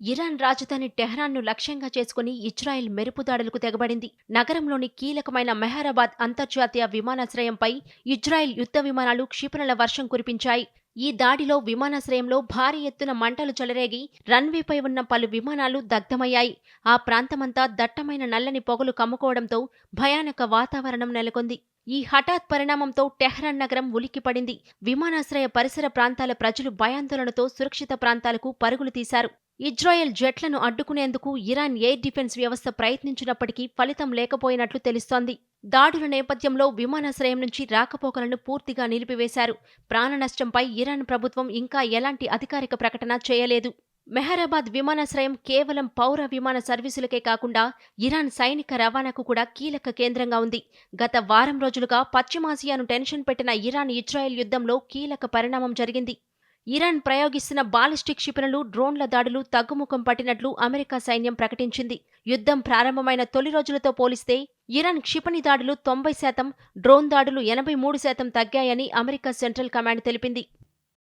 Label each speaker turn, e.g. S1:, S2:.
S1: Iran రాజధాని టెహ్రాన్ను లక్ష్యంగా చేసుకుని ఇజ్రాయెల్ మెరుపుదాడులకు తెగబడింది. నగరంలోని కీలకమైన మెహరాబాద్ అంతర్జాతీయ విమానాశ్రయంపై ఇజ్రాయెల్ యుద్ధ విమానాలు క్షిపణుల వర్షం కురిపించాయి. ఈ దాడిలో విమానాశ్రయంలో భారీ ఎత్తున మంటలు చెలరేగి రన్వేపై ఉన్న పలు విమానాలు దగ్ధమయ్యాయి. ఆ ప్రాంతమంతా దట్టమైన నల్లని పొగలు కమ్ముకోవడంతో భయానక వాతావరణం నెలకొంది. ఈ హఠాత్ పరిణామంతో టెహ్రాన్ నగరం ఉలిక్కిపడింది. విమానాశ్రయ పరిసర ప్రాంతాల ప్రజలు భయాందోళనతో సురక్షిత ప్రాంతాలకు పరుగులు తీశారు. ఇజ్రాయెల్ జెట్లను అడ్డుకునేందుకు ఇరాన్ ఎయిర్ డిఫెన్స్ వ్యవస్థ ప్రయత్నించినప్పటికీ ఫలితం లేకపోయినట్లు తెలుస్తోంది. దాడుల నేపథ్యంలో విమానాశ్రయం నుంచి రాకపోకలను పూర్తిగా నిలిపివేశారు. ప్రాణనష్టంపై ఇరాన్ ప్రభుత్వం ఇంకా ఎలాంటి అధికారిక ప్రకటన చేయలేదు. మెహరాబాద్ విమానాశ్రయం కేవలం పౌర విమాన సర్వీసులకే కాకుండా ఇరాన్ సైనిక రవాణాకు కూడా కీలక కేంద్రంగా ఉంది. గత వారం రోజులుగా పశ్చిమాసియాను టెన్షన్ పెట్టిన ఇరాన్ ఇజ్రాయెల్ యుద్ధంలో కీలక పరిణామం జరిగింది. ఇరాన్ ప్రయోగిస్తున్న బాలిస్టిక్ క్షిపణులు, డ్రోన్ల దాడులు తగ్గుముఖం పట్టినట్లు అమెరికా సైన్యం ప్రకటించింది. యుద్ధం ప్రారంభమైన తొలి రోజులతో పోలిస్తే ఇరాన్ క్షిపణి దాడులు 90%, డ్రోన్ దాడులు 83% తగ్గాయని అమెరికా సెంట్రల్ కమాండ్ తెలిపింది.